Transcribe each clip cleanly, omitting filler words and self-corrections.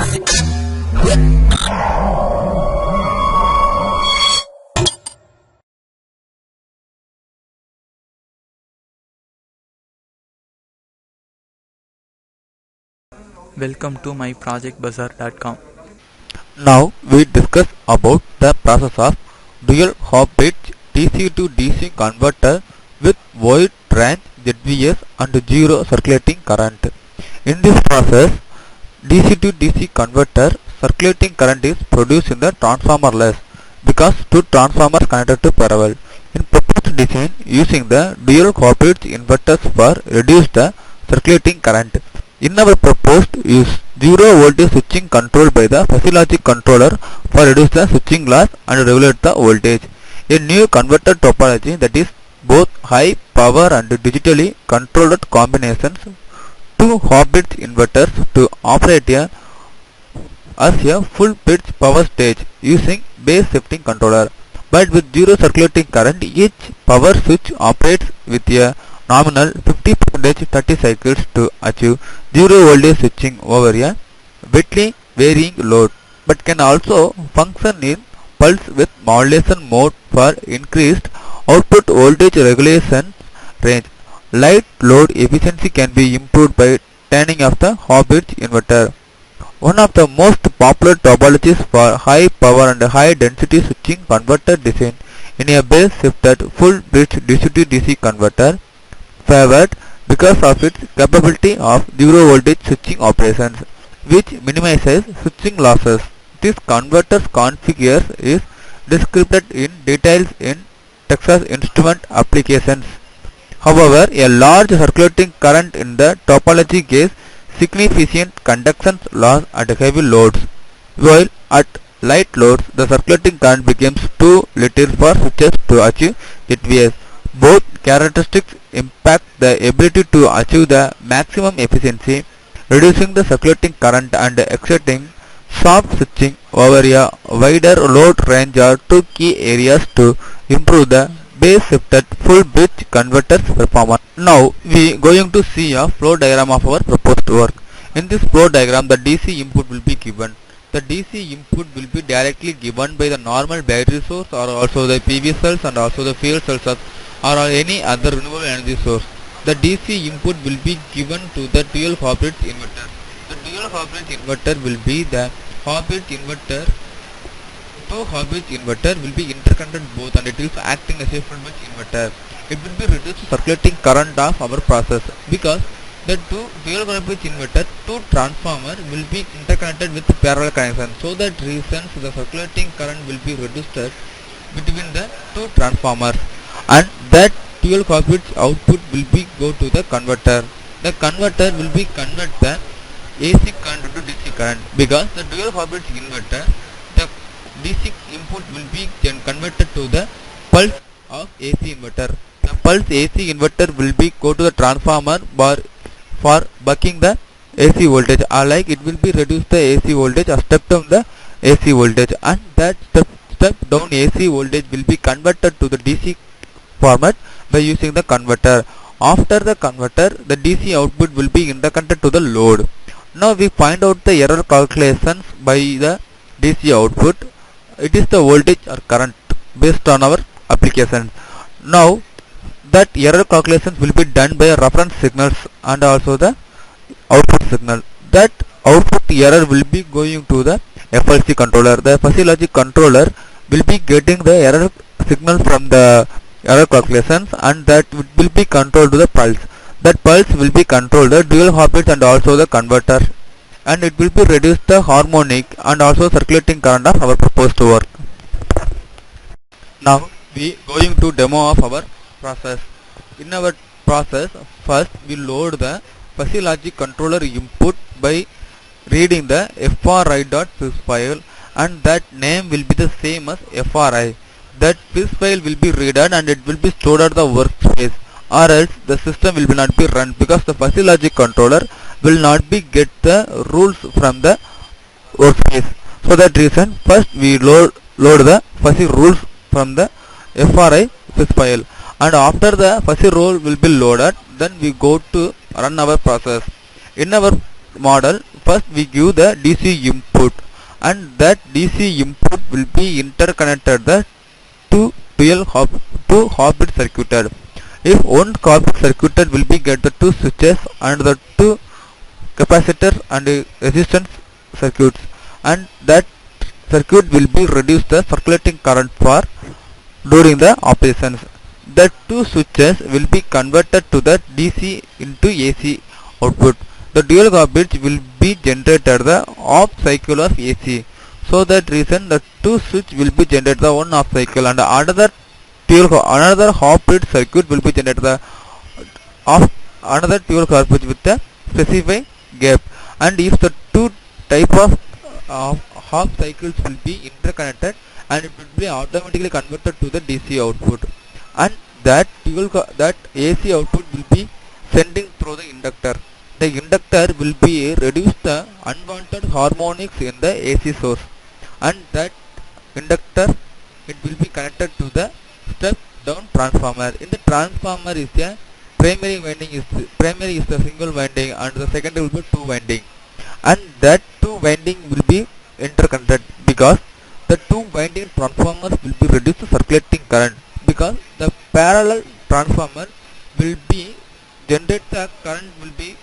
Welcome to myprojectbazaar.com. Now we discuss about the process of dual hop bridge DC to DC converter with wide range ZVS and zero circulating current. In this process, DC to DC converter circulating current is produced in the transformer less because two transformers connected to parallel. In proposed design, using the dual hop bridge inverters for reduce the circulating current. In our proposed use, zero voltage switching controlled by the Specialization controller for reduce the switching loss and regulate the voltage. A new converter topology that is both high power and digitally controlled combinations. Two hop bridge inverters to operate as a full bridge power stage using base shifting controller. But with zero circulating current, each power switch operates with a nominal 50% 30 cycles to achieve zero voltage switching over a widely varying load, but can also function in pulse width modulation mode for increased output voltage regulation range. Light load efficiency can be improved by turning off the hop bridge inverter. One of the most popular topologies for high power and high density switching converter design in a base shifted full bridge DC to DC converter, favored because of its capability of zero voltage switching operations, which minimizes switching losses. This converter's configure is described in details in Texas Instrument applications. However, a large circulating current in the topology gives significant conduction loss at heavy loads, while at light loads the circulating current becomes too little for switches to achieve ZVS. Both characteristics impact the ability to achieve the maximum efficiency, reducing the circulating current and exerting soft switching over a wider load range are two key areas to improve the base shifted full bridge converter's performance. Now we going to see a flow diagram of our proposed work. In this flow diagram, the DC input will be given. The DC input will be directly given by the normal battery source or also the PV cells and also the fuel cells or any other renewable energy source. The DC input will be given to the dual hop bridge inverter. The dual hop bridge inverter will be the hop bridge inverter. Two hop bridge inverter will be interconnected both and it is acting as a full bridge inverter. It will be reduced circulating current of our process because the two dual hop bridge inverter, two transformer will be interconnected with parallel connection. So that reasons the circulating current will be reduced between the two transformers, and that dual hop bridge output will be go to the converter. The converter will be convert the AC current to DC current because the dual hop bridge inverter, the DC input will be then converted to the pulse of AC inverter. The pulse AC inverter will be go to the transformer bar for bucking the AC voltage, or like it will be reduce the AC voltage or step down the AC voltage, and that step down AC voltage will be converted to the DC format by using the converter. After the converter, the DC output will be interconnected to the load. Now we find out the error calculations by the DC output. It is the voltage or current based on our application. Now that error calculations will be done by reference signals and also the output signal. That output error will be going to the FLC controller. The Specialization controller will be getting the error signal from the error calculations, and that will be controlled to the pulse. That pulse will be controlled the dual hop bridge and also the converter, and it will be reduce the harmonic and also circulating current of our proposed work. Now we going to demo of our process. In our process, first we load the Specialization controller input by reading the FRI.sys file, and that name will be the same as FRI. That sys file will be read and it will be stored at the workspace, or else the system will not be run because the Specialization controller will not be get the rules from the workspace. For that reason, first we load the fuzzy rules from the FRI sys file, and after the fuzzy rule will be loaded, then we go to run our process. In our model, first we give the DC input, and that DC input will be interconnected the two hop-bit circuited. If one hop-bit circuited will be get the two switches and the two capacitors and resistance circuits, and that circuit will be reduce the circulating current for during the operations. The two switches will be converted to the DC into AC output. The dual hop bits will be generated the off cycle of AC. So that reason the two switch will be generated the one off cycle, and another hop bit circuit will be generated the of another dual hop bit with the specified gap. And if the two type of half cycles will be interconnected, and it will be automatically converted to the DC output, and that AC output will be sending through the inductor. The inductor will be reduce the unwanted harmonics in the AC source, and that inductor it will be connected to the step down transformer. In the transformer is a primary is the single winding, and the secondary will be two winding, and that two winding will be interconnected because the two winding transformers will be reduce the circulating current, because the parallel transformer will be generate the current will be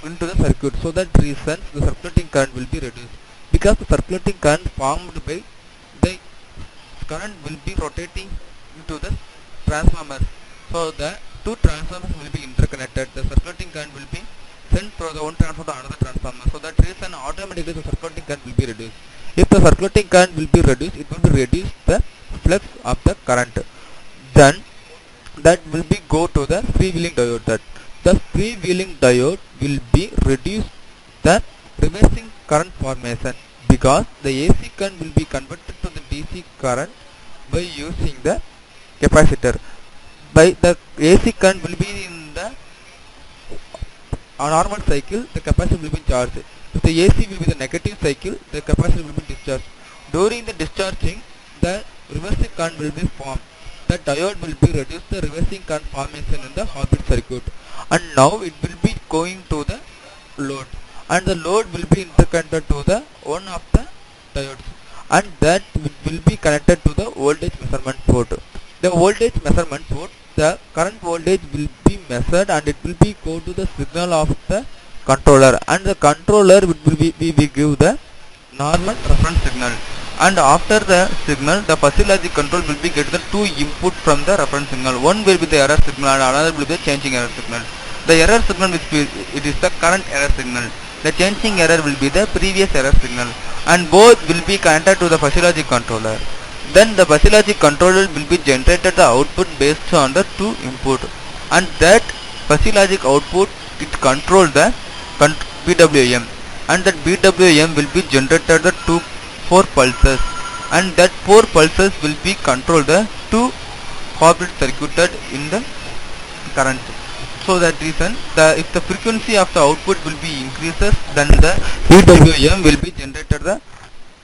into the circuit. So that reason the circulating current will be reduced, because the circulating current formed by the current will be rotating into the transformer. So the two transformers will be interconnected. The circulating current will be sent through the one transformer to another transformer. So that reason automatically the circulating current will be reduced. If the circulating current will be reduced, it will be reduce the flux of the current. Then that will be go to the freewheeling diode. That the freewheeling diode will be reduce the reversing current formation, because the AC current will be converted to the DC current by using the capacitor. By the AC current will be in the normal cycle, the capacitor will be charged. If the AC will be the negative cycle, the capacitor will be discharged. During the discharging, the reversing current will be formed. The diode will be reduce the reversing current formation in the hop-bit circuit, and now it will be going to the load, and the load will be interconnected to the one of the diodes, and that will be connected to the voltage measurement port. The voltage measurement port, the current voltage will be measured, and it will be go to the signal of the controller, and the controller will be give the normal reference signal, and after the signal the Specialization control will be get the two input from the reference signal. One will be the error signal and another will be the changing error signal. The error signal it is the current error signal. The changing error will be the previous error signal, and both will be connected to the Specialization controller. Then the Specialization controller will be generated the output based on the two input, and that Specialization output it control the BWM, and that BWM will be generated the four pulses, and that four pulses will be control the two hop-bit circuited in the current. So that reason if the frequency of the output will be increases, then the BWM will be generated the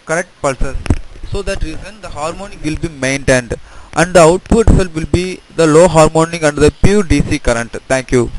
correct pulses. So that reason the harmonic will be maintained, and the output will be the low harmonic and the pure DC current. Thank you.